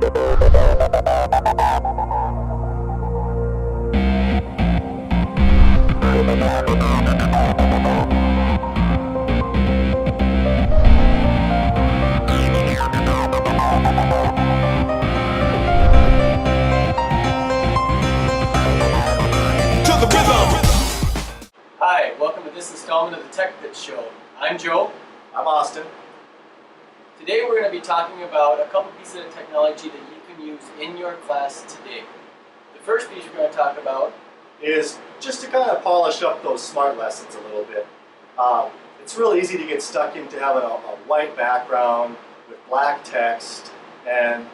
Hi, welcome to this installment of the TechPit show. I'm Joe. I'm Austin. Today we're going to be talking about a couple pieces of technology that you can use in your class today. The first piece we're going to talk about is just to kind of polish up those smart lessons a little bit. It's really easy to get stuck into having a white background with black text and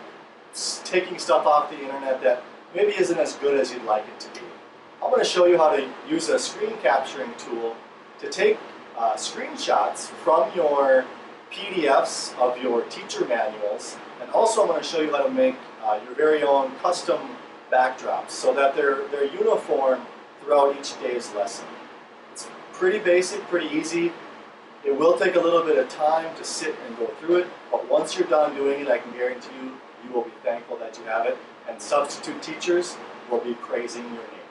taking stuff off the internet that maybe isn't as good as you'd like it to be. I'm going to show you how to use a screen capturing tool to take screenshots from your PDFs of your teacher manuals, and also I'm going to show you how to make your very own custom backdrops so that they're uniform throughout each day's lesson. It's pretty basic, pretty easy. It will take a little bit of time to sit and go through it, but once you're done doing it, I can guarantee you, you will be thankful that you have it, and substitute teachers will be praising your name.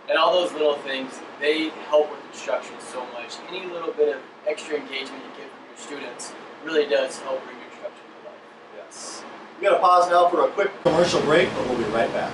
and all those little things, they help with instruction so much. Any little bit of extra engagement you get from your students really does help bring your instruction to life. Yes. We're going to pause now for a quick commercial break, but we'll be right back.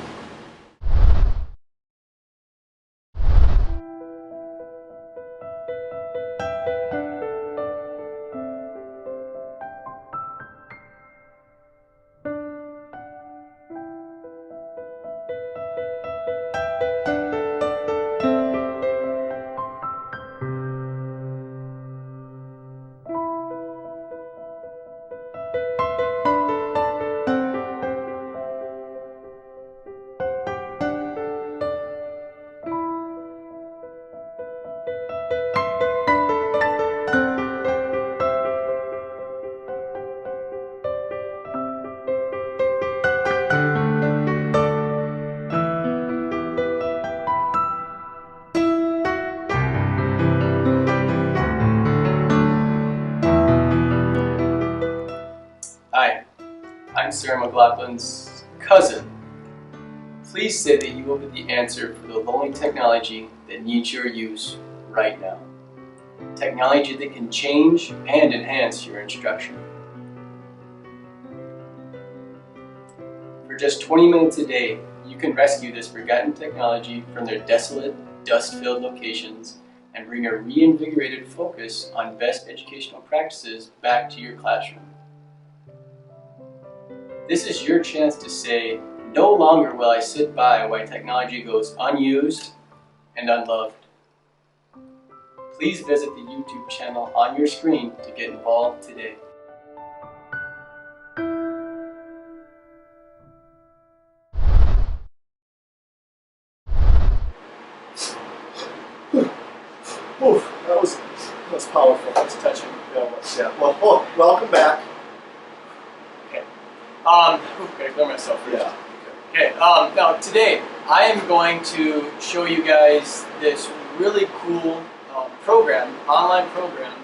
Hi, I'm Sarah McLaughlin's cousin. Please say that you will be the answer for the lonely technology that needs your use right now. Technology that can change and enhance your instruction. For just 20 minutes a day, you can rescue this forgotten technology from their desolate, dust-filled locations and bring a reinvigorated focus on best educational practices back to your classroom. This is your chance to say, no longer will I sit by while technology goes unused and unloved. Please visit the YouTube channel on your screen to get involved today. Oof, that was powerful. That's touching. Yeah. Well, welcome back. Okay, clear myself first. Yeah. Okay, now today I am going to show you guys this really cool program, online program,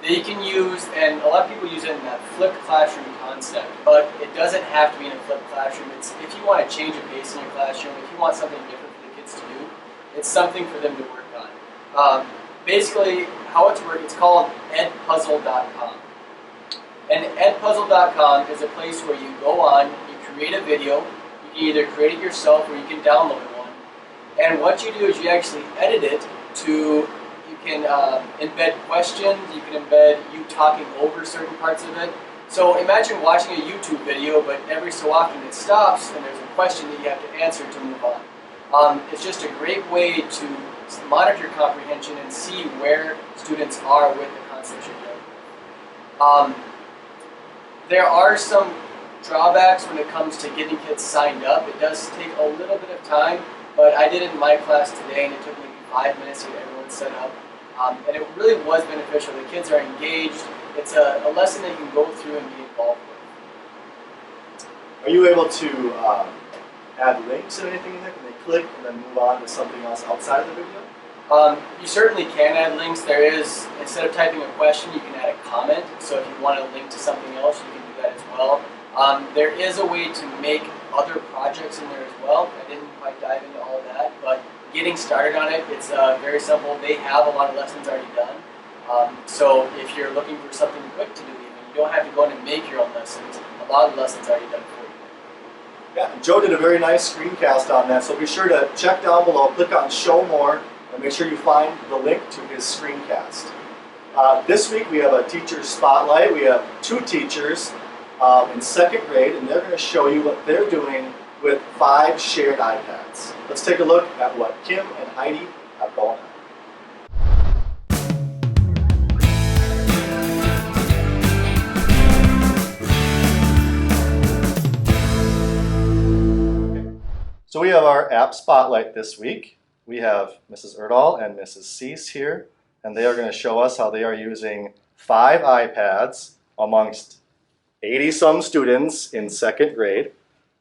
that you can use, and a lot of people use it in that flipped classroom concept, but it doesn't have to be in a flipped classroom. It's if you want to change a pace in your classroom, if you want something different for the kids to do, it's something for them to work on. Basically, how it's working, it's called edpuzzle.com. And edpuzzle.com is a place where you go on, you create a video, you can either create it yourself or you can download one. And what you do is you actually edit it to, you can embed questions, you can embed you talking over certain parts of it. So imagine watching a YouTube video, but every so often it stops and there's a question that you have to answer to move on. It's just a great way to monitor comprehension and see where students are with the concepts you're doing. There are some drawbacks when it comes to getting kids signed up. It does take a little bit of time, but I did it in my class today and it took maybe 5 minutes to get everyone set up. And it really was beneficial. The kids are engaged. It's a lesson they can go through and be involved with. Are you able to add links or anything in there? Can they click and then move on to something else outside of the video? You certainly can add links. There is, instead of typing a question, you can add a comment. So if you want to link to something else, you can do that as well. There is a way to make other projects in there as well. I didn't quite dive into all that, but getting started on it, it's very simple. They have a lot of lessons already done. So if you're looking for something quick to do, even you don't have to go in and make your own lessons. A lot of the lessons are already done for you. Yeah, and Joe did a very nice screencast on that, so be sure to check down below, click on Show More, and make sure you find the link to his screencast. This week we have a teacher spotlight. We have 2 teachers in 2nd grade, and they're going to show you what they're doing with 5 shared iPads. Let's take a look at what Kim and Heidi have going on. So we have our app spotlight this week. We have Mrs. Erdahl and Mrs. Cease here, and they are going to show us how they are using 5 iPads amongst 80-some students in 2nd grade.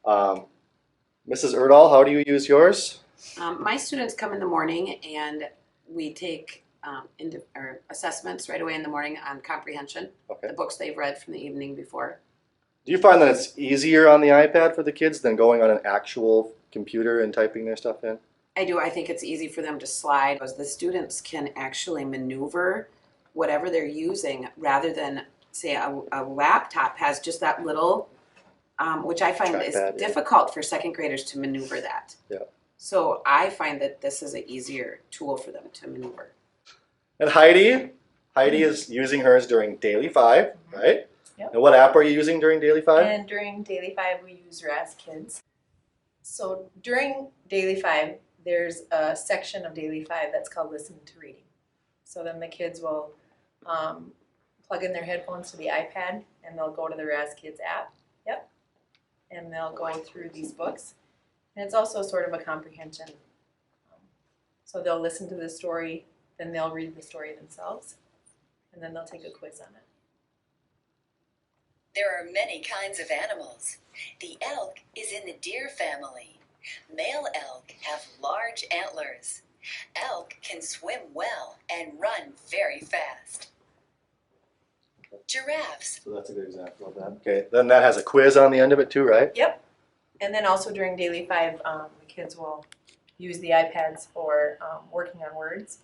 Mrs. Erdahl, how do you use yours? My students come in the morning and we take assessments right away in the morning on comprehension, the books they've read from the evening before. Do you find that it's easier on the iPad for the kids than going on an actual computer and typing their stuff in? I do. I think it's easy for them to slide because the students can actually maneuver whatever they're using rather than, say, a laptop has just that little, which I find is difficult for 2nd graders to maneuver that. Yeah. So I find that this is an easier tool for them to maneuver. And Heidi is using hers during Daily 5, right? Yep. And what app are you using during Daily 5? And during Daily 5, we use Raz Kids. So during Daily 5, there's a section of Daily 5 that's called Listen to Reading. So then the kids will plug in their headphones to the iPad and they'll go to the Raz Kids app. Yep. And they'll go through these books. And it's also sort of a comprehension. So they'll listen to the story, then they'll read the story themselves, and then they'll take a quiz on it. There are many kinds of animals. The elk is in the deer family. Male elk have large antlers. Elk can swim well and run very fast. Giraffes. So that's a good example of that. Okay, then that has a quiz on the end of it too, right? Yep. And then also during Daily 5, the kids will use the iPads for working on words.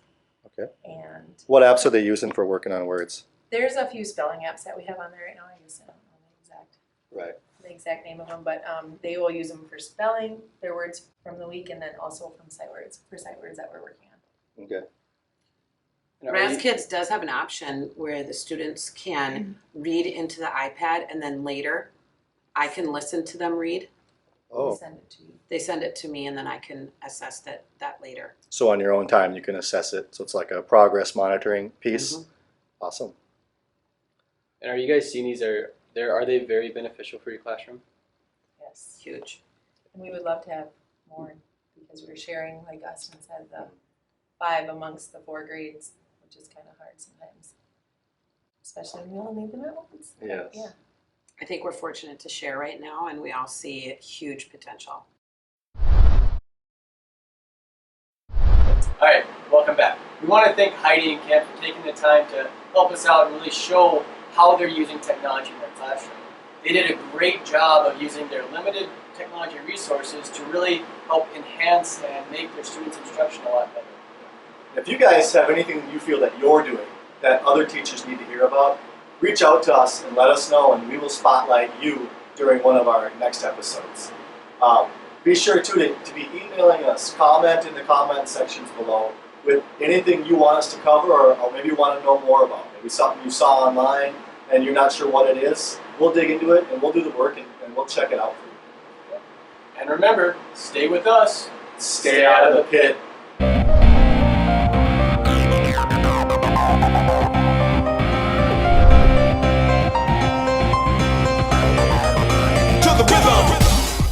Okay. And what apps are they using for working on words? There's a few spelling apps that we have on there right now. I just don't know the exact name of them, but they will use them for spelling their words from the week, and then also from sight words that we're working on. Okay. Raz Kids does have an option where the students can read into the iPad and then later I can listen to them read. Oh. They send it to you. They send it to me and then I can assess that later. So on your own time you can assess it. So it's like a progress monitoring piece. Mm-hmm. Awesome. And are you guys seeing these are they very beneficial for your classroom? Yes. Huge. And we would love to have more because we're sharing, like Austin said, the 5 amongst the 4 grades, which is kind of hard sometimes. Especially when we all need them at once. Yes. Yeah. I think we're fortunate to share right now and we all see huge potential. Alright, welcome back. We want to thank Heidi and Kim for taking the time to help us out and really show how they're using technology in their classroom. They did a great job of using their limited technology resources to really help enhance and make their students' instruction a lot better. If you guys have anything you feel that you're doing that other teachers need to hear about, reach out to us and let us know, and we will spotlight you during one of our next episodes. Be sure to be emailing us, comment in the comment sections below with anything you want us to cover or maybe you want to know more about. Maybe something you saw online and you're not sure what it is. We'll dig into it and we'll do the work and we'll check it out for you. And remember, stay with us. Stay out of the pit.